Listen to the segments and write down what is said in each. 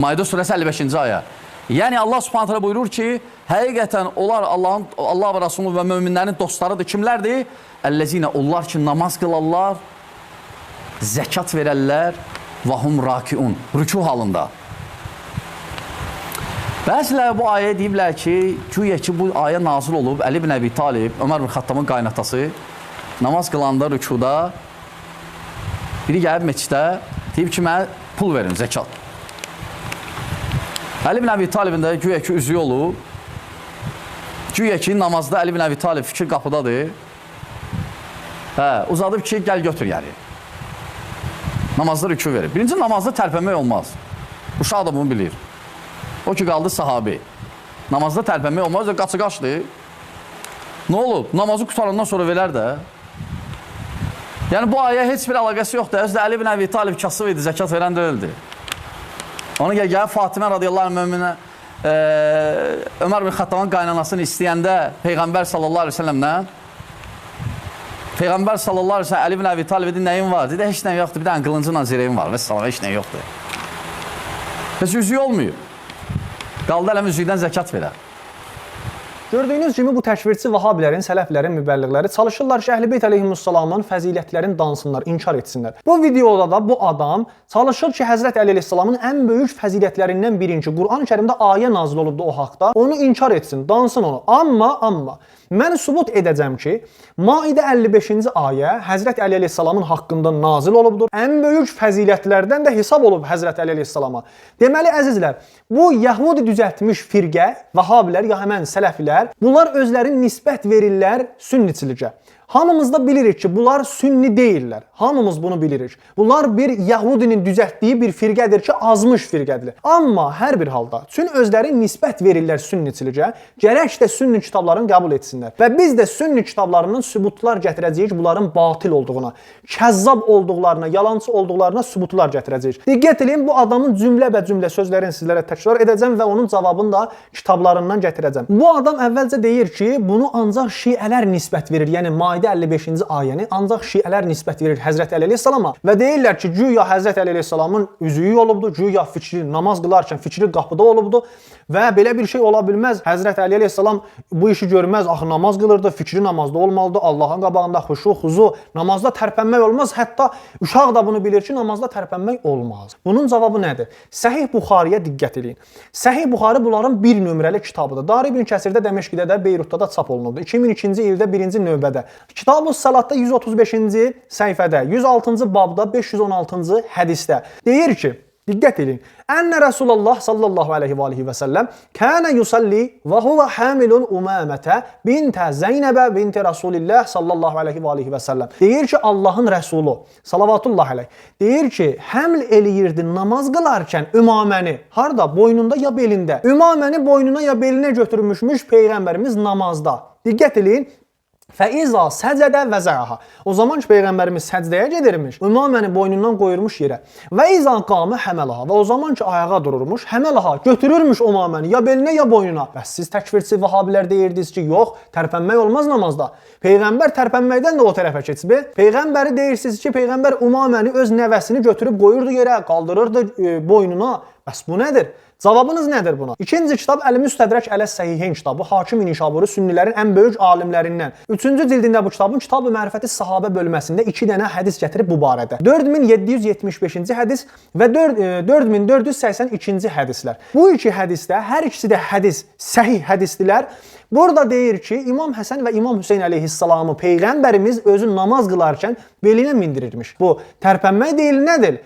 Maide surəsi 55-ci ayə. Yəni Allah Subhanahu taala buyurur ki, həqiqətən onlar Allah və Rasulü və möminlərin dostlarıdır. Kimlərdir? Əlləzinə, onlar ki namaz qılarlar, zəkat verərlər və hum rakiun, rükû halında. Bəziləri bu ayəyə deyiblər ki, güya ki bu ayə nazil olub, Əli ibn Əbi Talib, Ömər ibn Xattabın qaynatası, namaz qılanda rükuda biri gəlib meçdə, deyib ki, mənə pul verin, zəkat. Əli ibn Əbi Talibin də güya ki üzüyü olub, güya ki namazda Əli ibn Əbi Talib fikir qapıdadır, uzadıb ki, gəl götür yəni. Namazda rükû verir. Birinci namazda tərpənmək olmaz. Uşaq da bunu bilir. O ki qaldı sahabi. Namazda tərpənmək olmaz, qaçı-qaçdır. Nə olub? Namazı qutarandan sonra verər də. Yəni bu ayə heç bir əlaqəsi yoxdur. Özdə Əli ibn Əbi Talib kasıb idi, zəkat verən deyildi. Ona gəl Fatimə radiyallahu anh möminə Ömər ibn Xattabın qaynanasını istəyəndə Peyğəmbər sallallahu aleyhi ve sellemlə Peyğəmbər sallallahu aleyhi ve sellem Əli ibn Əbi Talib dedi, nəyin var? Dedi, heç nə yoxdur, bir dənə qılıncıyla zirəyim var və salam, heç nə yoxdur. Heç üzüyü olmuyor. Qaldı ələm üzüydən zəkat verər. Gördüyünüz kimi bu təkfirçi vahabilərin, sələflərin mübəlliğləri çalışırlar ki, Əhl-i Beyt əleyhissalamın fəzilətlərini dansınlar, inkar etsinlər. Bu videoda da bu adam çalışır ki, Həzrət Əli əleyhissalamın ən böyük fəzilətlərindən birinci, Qur'an-ı Kərimdə ayə nazil olubdu o haqda, onu inkar etsin, dansın onu. Amma mən sübut edəcəm ki, Maidə 55-ci ayə Həzrət Əli əleyhissalamın haqqında nazil olubdur. Ən böyük fəzilətlərdən də hesab olub Həzrət Əli əleyhissalama. Deməli, əzizlər, bu Yəhudi düzəltmiş firqə, vahabilər, ya həmən sələflər, bunlar özlərini nisbət verirlər sünniçilikə. Hamımız da bilirik ki, bunlar sünni deyirlər. Hamımız bunu bilirik. Bunlar bir Yəhudinin düzəltdiyi bir firqədir ki, azmış firqədir. Amma hər bir halda, çünki özləri nisbət verirlər sünniçilikə, gərək də sünni kitablarını qəbul etsinlər. Və biz də sünni kitablarından sübutlar gətirəcəyik bunların batil olduğuna, kəzzab olduqlarına, yalancı olduqlarına sübutlar gətirəcəyik. Diqqət edin, bu adamın cümlə sözlərini sizlərə təkrar edəcəm və onun cavabını da kitablarından gətirəcəm. Bu adam əvvəlcə deyir ki, bunu ancaq şiələr nisbət verir, yəni Maidə 55-ci ayəni ancaq şiələr nisbət verir Həzrət Əli əleyhissalama və deyirlər ki, güya Həzrət Əli əleyhissalamın üzüyü olubdu, güya fikri namaz qılarkən fikri qapıda olubdu və belə bir şey ola bilməz. Həzrət Əli əleyhissalam bu işi görməz, axı namaz qılırdı, fikri namazda olmalıdır, Allahın qabağında xuşu, xuzu, namazda tərpənmək olmaz. Hətta uşaq da bunu bilir ki, namazda tərpənmək olmaz. Bunun cavabı nədir? Səhih Buxariyə diqqət edin. Səhih Buxari bunların bir nömrəli kitabıdır. Dari ibn Kəsirdə Dəməşqdə də, Beyrutda da çap olunubdu. 2002-ci ildə 1-ci növbədə. Kitab-ı Salatda 135-ci səhifədə, 106-cı babda, 516-cı hədisdə deyir ki, diqqət edin. Ənə Rasulullah sallallahu aleyhi və alihi və səlləm kənə yusalli və huva hamilun umamətə bintə Zeynəbə binti Rasulillah sallallahu aleyhi və alihi və səlləm. Deyir ki, Allahın Rəsulu salavatullah aleyh deyir ki, həml eləyirdi namaz qılarkən ümaməni, harda? Boynunda ya belində. Ümaməni boynuna ya belinə götürmüşmüş Peyğəmbərimiz namazda. Diqqət edin. Fəiza səcədə və zəha. O zaman ki, Peyğəmbərimiz səcdəyə gedirmiş, ümaməni boynundan qoyurmuş yerə. Və izə qamə həmələha. Və o zaman ki, ayağa dururmuş, həmələha götürürmüş ümaməni ya belinə ya boynuna. Bəs siz təkfirçi vahabilər deyirdiniz ki, yox, tərpənmək olmaz namazda. Peyğəmbər tərpənməkdən də o tərəfə keçib. Peyğəmbəri deyirsiniz ki, Peyğəmbər ümaməni öz nəvəsini götürüb qoyurdu yerə, qaldırırdı boynuna. Bəs bu nədir? Cavabınız nədir buna? İkinci kitab Əl-Müstədrək Əl-Səhiheyn kitabı, Hakim İnişaburi sünnilərin ən böyük alimlərindən. Üçüncü cildində bu kitabın Kitab-ı Mərifəti Sahabə bölməsində 2 dənə hədis gətirib bu barədə. 4775-ci hədis və 4482-ci hədislər. Bu iki hədisdə, hər ikisi də hədis, səhih hədisdilər. Burada deyir ki, İmam Həsən və İmam Hüseyn əleyhissalamı Peyğəmbərimiz özü namaz qılarkən belinə mindirirmiş. Bu tərpənmək deyil, nədir?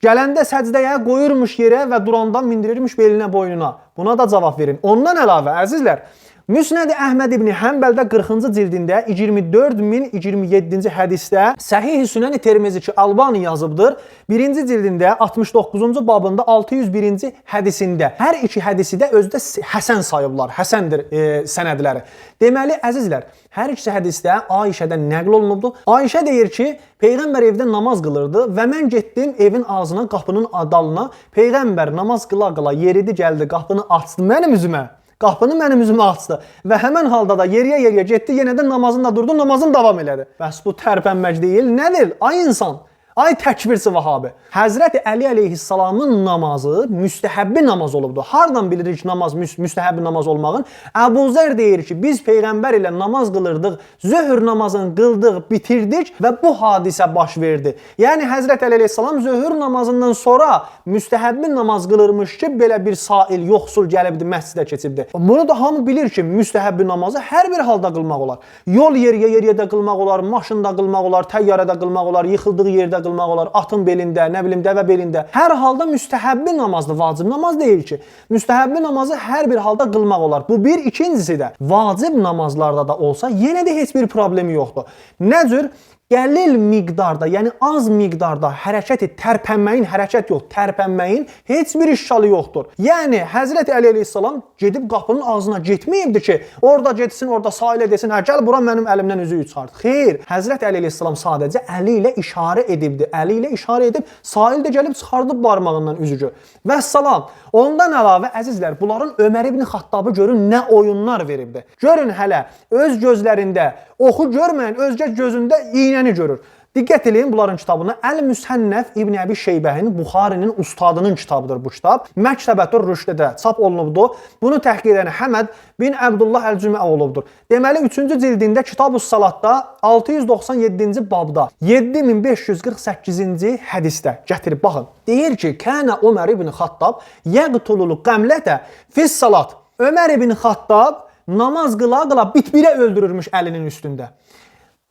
Gələndə səcdəyə qoyurmuş yerə və duranda mindirirmiş belinə boynuna. Buna da cavab verin. Ondan əlavə, əzizlər, Müsnəd Əhməd ibn Həmbəldə 40-cı cildində 24027-ci hədisdə Səhih Sünən-i Tirmizi ki, Albani yazıbdır. 1-ci cildində 69-cu babında 601-ci hədisində. Hər iki hədisi də özdə həsən sayıblar. Həsəndir sənədləri. Deməli, əzizlər, hər ikisi hədisdə Ayşədən nəql olunubdur. Ayşə deyir ki, Peyğəmbər evdə namaz qılırdı və mən getdim evin ağzına, qapının dalına. Peyğəmbər namaz qıla-qıla yeridi, gəldi, qapını açdı mənim üzümə. Qapını mənim üzümə açdı və həmən halda da yeriyə getdi, yenə də namazında durdu, namazını davam elədi. Bəs bu tərpənmək deyil, nədir? Ay insan, Ay təkvirçi Vahabi. Həzrəti Əli əleyhissalamın namazı müstəhəbbi namaz olubdur. Hardan bilirik ki, namaz müstəhəbbi namaz olmağın? Əbu Zər deyir ki, biz Peyğəmbər ilə namaz qılırdıq, zöhr namazını qıldıq, bitirdik və bu hadisə baş verdi. Yəni Həzrəti Əli əleyhissalam zöhr namazından sonra müstəhəbbi namaz qılırmış ki, belə bir sail, yoxsul gəlibdi, məscidə keçibdi. Bunu da hamı bilir ki, müstəhəbbi namazı hər bir halda qılmaq olar. Yol yeriyə qılmaq olar, maşında qılmaq olar, təyyarədə qılmaq olar, yıxıldığı yerdə qılmaq olar, atın belində, nə bilim, dəvə belində. Hər halda müstəhəbbi namazdır, vacib namaz deyil ki. Müstəhəbbi namazı hər bir halda qılmaq olar. Bu bir, ikincisi də vacib namazlarda da olsa yenə də heç bir problemi yoxdur. Nə cür? Qəlil miqdarda, yəni az miqdarda hərəkət et, tərpənməyin, hərəkət yox, tərpənməyin heç bir işgalı yoxdur. Yəni Həzrəti Əli əleyhissalam gedib qapının ağzına getməyibdi ki, orada getsin, orada sahilə desin, hə gəl bura mənim əlimdən üzüyü çıxart. Xeyr, Həzrəti Əli əleyhissalam sadəcə əli ilə işarə edibdi. Əli ilə işarə edib sahildə gəlib çıxardıb barmağından üzüyü. Vəssalam. Ondan əlavə əzizlər, bunların Ömər ibn Xattabı görün nə oyunlar veribdi. Görün hələ öz gözlərində oxu görməyən özgə gözündə iynəni görür. Diqqət eləyin bunların kitabına. Əl-Müsənnəf İbn Əbi Şeybəhin Buxarinin ustadının kitabıdır bu kitab. Məktəbətür Rüşdədə çap olunubdur. Bunu təhqiq edən Həməd bin Əbdullah Əl-Cümə olubdur. Deməli 3-cü cildində Kitab-us Salatda 697-ci babda 7548-ci hədisdə gətirib baxın. Deyir ki, Kənə Ömər ibn Xattab yəqtulul qəmlətə fis salat. Ömər ibn Xattab namaz qıla-qıla bitbirə öldürürmüş əlinin üstündə.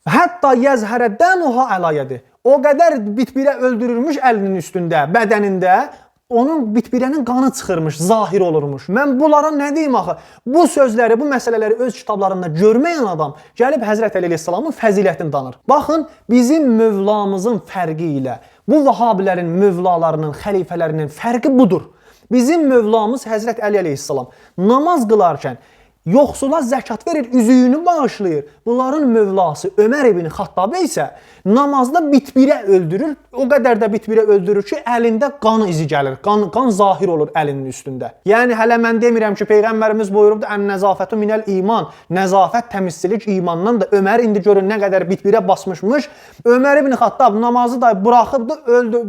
Hətta yəzhərə dəmuha əlayədi. O qədər bitbirə öldürülmüş əlinin üstündə, bədənində onun bitbirənin qanı çıxırmış, zahir olurmuş. Mən bunlara nə deyim axı? Bu sözləri, bu məsələləri öz kitablarında görməyən adam gəlib Həzrət Əli əleyhissalamın fəzilətini danır. Baxın, bizim mövlamızın fərqi ilə bu Vahabilərin mövlalarının, xəlifələrinin fərqi budur. Bizim mövlamız Həzrət Əli əleyhissalam namaz qılarkən yoxsula zəkat verir, üzüyünü bağışlayır. Bunların mövlası Ömər ibn Xattabı isə namazda bitbirə öldürür. O qədər də bitbirə öldürür ki, əlində qan izi gəlir. Qan zahir olur əlinin üstündə. Yəni hələ mən demirəm ki, Peyğəmbərimiz buyurubdu, "Ən-nəzafətu minəl iman." Nəzafət, təmizçilik imandan da. Ömər indi görün nə qədər bitbirə basmışmış. Ömər ibn Xattab namazı da buraxıbdı,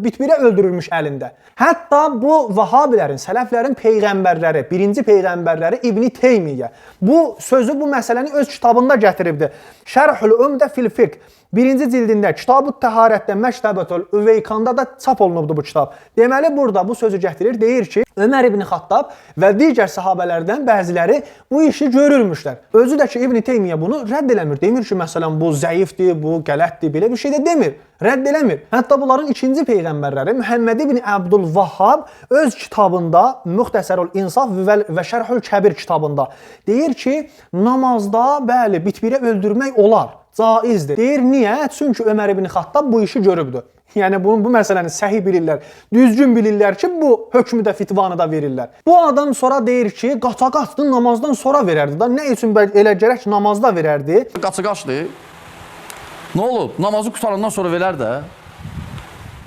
bitbirə öldürülmüş əlində. Hətta bu Vahabilərin, sələflərin peyğəmbərləri, birinci peyğəmbərləri İbn Teymiyyə bu sözü, bu məsələni öz kitabında gətiribdi. Şərhül Ümdə fil Fiqh. Birinci cildində Kitab-ı Təharətdə Məktəbətül Üveykanda da çap olunubdu bu kitab. Deməli burada bu sözü gətirir, deyir ki, Ömər ibn Xattab və digər sahabələrdən bəziləri bu işi görürmüşlər. Özü də ki, İbn Teymiyyə bunu rədd eləmir. Demir ki, məsələn, bu zəifdir, bu qələtdir, belə bir şey də demir. Rədd eləmir. Hətta bunların ikinci peyğəmbərləri Muhammed ibn Abdülvahhab öz kitabında Muxtəsərül İnsaf və Şərhül Kəbir kitabında deyir ki, namazda bəli bitbirə öldürmək olar. Caizdir. Deyir, niyə? Çünki Ömər ibn Xattab bu işi görübdü. Yəni bu məsələni səhih bilirlər, düzgün bilirlər ki, bu hökmü də, fitvanı da verirlər. Bu adam sonra deyir ki, qaça-qaçdı namazdan sonra verərdi da. Nə üçün elə gərək namazda verərdi? Qaça-qaçdı. Nə olub? Namazı qutarandan sonra verər də.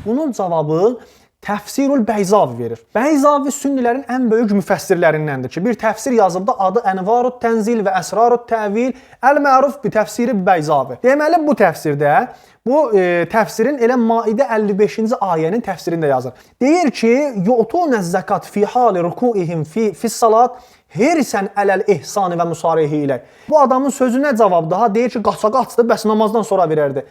Bunun cavabı Təfsirul Bəyzavi verir. Bəyzavi sünnilərin ən böyük müfəssirlərindəndir ki, bir təfsir yazıbda adı Ənvarut Tənzil və Əsrarut Təvil Əl-Məruf bi Təfsiri Bəyzavi. Deməli bu təfsirdə bu təfsirin elə Maidə 55-ci ayənin təfsirində yazır. Deyir ki, yu'tunəz zəkat fi hali rukuihim fi salat hirsən ələl ihsani və musarihi ilə. Bu adamın sözünə cavab daha deyir ki, qaça-qaçdı, bəs namazdan sonra verərdi.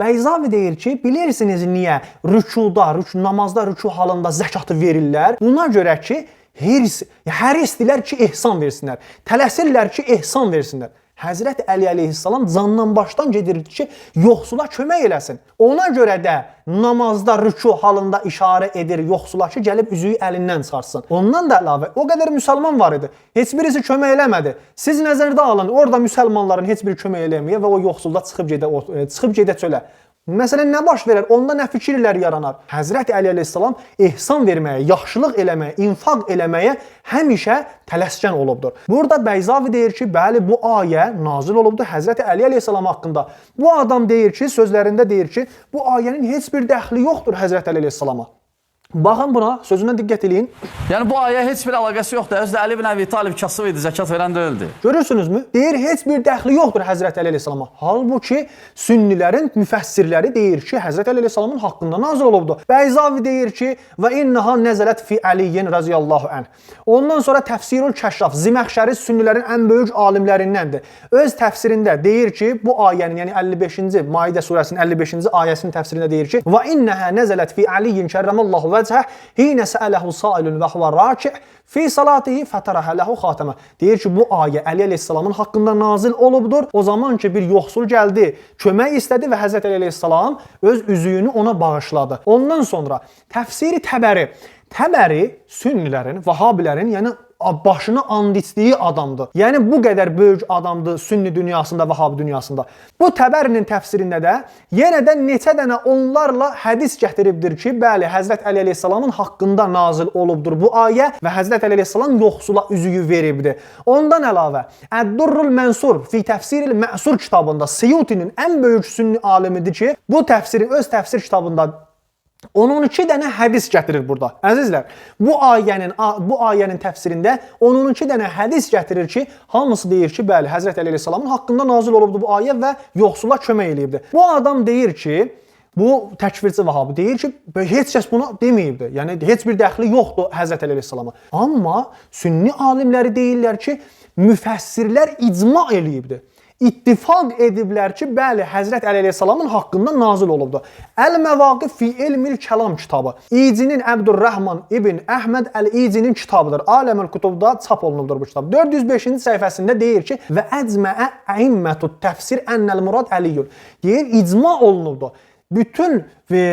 Bəyzavi deyir ki, bilirsiniz niyə namazda rüku halında zəkatı verirlər? Buna görə ki, hərisdilər ki, ehsan versinlər. Tələsirlər ki, ehsan versinlər. Həzrət Əli əleyhissalam candan başdan gedirdi ki, yoxsula kömək eləsin. Ona görə də namazda rüku halında işarə edir yoxsula ki, gəlib üzüyü əlindən çıxarsın. Ondan da əlavə o qədər müsəlman var idi. Heç birisi kömək eləmədi. Siz nəzərdə alın, orada müsəlmanların heç biri kömək eləməyə və o yoxsulda çıxıb gedə çölə. Məsələn, nə baş verər? Onda nə fikirlər yaranar? Həzrət Əli əleyhissalam ehsan verməyə, yaxşılıq eləməyə, infaq eləməyə həmişə tələskən olubdur. Burada Bəyzavi deyir ki, bəli, bu ayə nazil olubdur Həzrət Əli əleyhissalam haqqında. Bu adam deyir ki, sözlərində deyir ki, bu ayənin heç bir dəxli yoxdur Həzrət Əli əleyhissalama. Baxın buna, sözündən diqqət eləyin. Yəni bu ayə heç bir əlaqəsi yoxdur. Özü də Əli ibn Əbi Talib kasıb idi, zəkat verən deyildi. Görürsünüzmü? Deyir, heç bir dəxli yoxdur Həzrət Əli əleyhissalama. Halbuki sünnilərin müfəssirləri deyir ki, Həzrət Əli əleyhissalamın haqqında nazil olubdur. Bəyzavi deyir ki, və innaha nəzələt fi Əliyyin radiyallahu anh. Ondan sonra Təfsirül Kəşraf, Ziməxşəri sünnilərin ən böyük alimlərindəndir. Öz təfsirində deyir ki, bu ayənin, yəni 55-ci Maidə surəsinin 55-ci ayəsinin təfsirində deyir ki, və innəhə nəzələt fi Əliyyin kərrəməllahu vəcəhə hinə səələhu sailun və huvə raki' fi salatihi fətərəhə ləhu xatəmə. Deyir ki, bu ayə Əli əleyhissalamın haqqında nazil olubdur. O zaman ki, bir yoxsul gəldi, kömək istədi və Həzrət Əli əleyhissalam öz üzüyünü ona bağışladı. Ondan sonra təfsiri Təbəri. Təbəri sünnilərin, vəhabilərin, yəni başını and içdiyi adamdır. Yəni bu qədər böyük adamdır sünni dünyasında, vəhabi dünyasında. Bu Təbərinin təfsirində də yenə də neçə dənə onlarla hədis gətiribdir ki, bəli, Həzrət Əli əleyhissalamın haqqında nazil olubdur bu ayə və Həzrət Əli əleyhissalam yoxsula üzüyü veribdir. Ondan əlavə Əd-Durrul Mənsur fi Təfsiril Məsur kitabında Siyutinin ən böyük sünni alimidir ki, bu təfsirin öz təfsir kitabında 12 dənə hədis gətirir burada. Əzizlər, bu ayənin təfsirində 12 dənə hədis gətirir ki, hamısı deyir ki, bəli, Həzrət Əli əleyhissalamın haqqında nazil olubdu bu ayə və yoxsula kömək eləyibdi. Bu adam deyir ki, bu təkfirçi vəhabi deyir ki, heç kəs buna deməyibdi. Yəni heç bir dəxli yoxdur Həzrət Əli əleyhissalama. Amma sünni alimləri deyirlər ki, müfəssirlər icma eləyibdi. İttifaq ediblər ki, bəli, Həzrət Əli əleyhissalamın haqqında nazil olubdur. Əl-Məvaqif fi İlmil Kəlam kitabı. İcinin Əbdurrahman ibn Əhməd Əl-İcinin kitabıdır. Aləmül Kutubda çap olunubdur bu kitab. 405-ci səhifəsində deyir ki, və əcməə əimmətut təfsir ennəl murad Əliyyun. Deyir, icma olunubdur. Bütün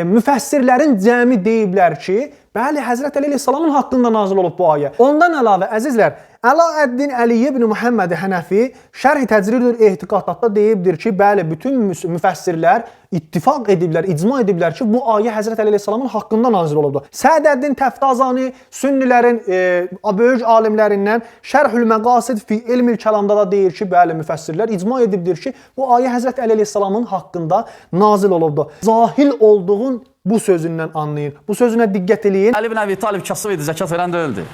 müfəssirlərin cəmi deyiblər ki, bəli, Həzrət Əli əleyhissalamın haqqında nazil olub bu ayə. Ondan əlavə, əzizlər, Əlaəddin Əliy ibn Muhammed Hənəfi Şərh-i Təcridül Ehtiqatatda deyibdir ki, bəli, bütün müfəssirlər ittifaq ediblər, icma ediblər ki, bu ayə Həzrət Əli əleyhissalamın haqqında nazil olubdur. Səədəddin Təftazani sünnilərin böyük alimlərindən Şərhül Məqasid fi İlmil Kəlamda da deyir ki, bəli, müfəssirlər icma edibdir ki, bu ayə Həzrət Əli əleyhissalamın haqqında nazil olubdur. Zahil olduğun bu sözündən anlayın. Bu sözünə diqqət eləyin. Əli ibn Əbi Talib kasıb idi, zəkat verən deyildi.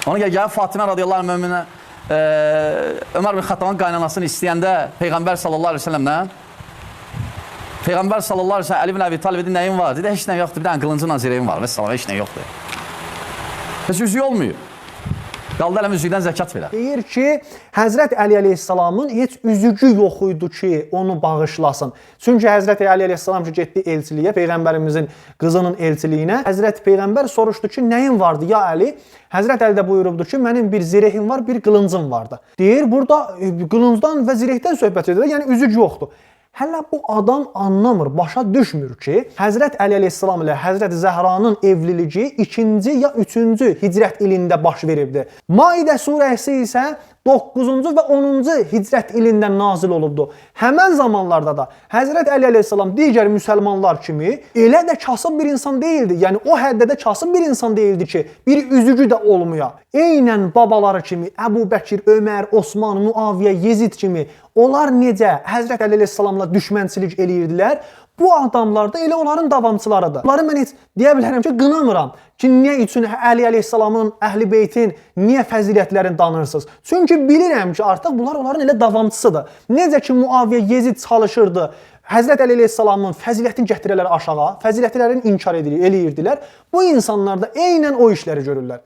Ona gəl Fatimə radiyallahu anh möminə Ömər bin Xattabın qaynanasını istəyəndə Peyğəmbər sallallahu aleyhi ve sellemdən Peyğəmbər sallallahu aleyhi ve sellem Əli ibn Əbi Talib dedi, nəyin var? Dedi, heç nə yoxdur, bir dənə qılıncı nazirəyin var. Və salam, heç nə yoxdur. Heç üzüyü olmuyor. Qaldı ələm üzükdən zəkat verər. Deyir ki, Həzrət Əli əleyhissalamın heç üzücü yox idi ki, onu bağışlasın. Çünki Həzrət Əli əleyhissalam ki, getdi elçiliyə, Peyğəmbərimizin qızının elçiliyinə. Həzrət Peyğəmbər soruşdu ki, nəyin vardı ya Əli? Həzrət Əli də buyurubdur ki, mənim bir zirehim var, bir qılıncım vardı. Deyir, burada qılıncdan və zirehdən söhbət edir, yəni üzük yoxdur. Hələ bu adam anlamır, başa düşmür ki, Həzrət Əli əleyhissalam ilə Həzrət Zəhranın evliliyi 2-ci ya 3-cü hicrət ilində baş veribdi. Maidə surəsi isə 9-cu və 10-cu hicrət ilində nazil olubdu. Həmən zamanlarda da Həzrət Əli əleyhissalam digər müsəlmanlar kimi elə də kasıb bir insan deyildi. Yəni o həddə də kasıb bir insan deyildi ki, bir üzücü də olmuya. Eynən babaları kimi Əbu Bəkir, Ömər, Osman, Muaviyə, Yezid kimi onlar necə Həzrət Əli əleyhissalamla düşmənçilik eləyirdilər? Bu adamlar da elə onların davamçılarıdır. Bunları mən heç deyə bilərəm ki, qınamıram ki, niyə üçün Əli əleyhissalamın, Əhl-i Beytin niyə fəzilətlərini danırsınız? Çünki bilirəm ki, artıq bunlar onların elə davamçısıdır. Necə ki, Muaviyə, Yezid çalışırdı, Həzrət Əli əleyhissalamın fəzilətini gətirələr aşağı, fəzilətlərini inkar eləyirdilər. Bu insanlar da eynən o işləri görürlər.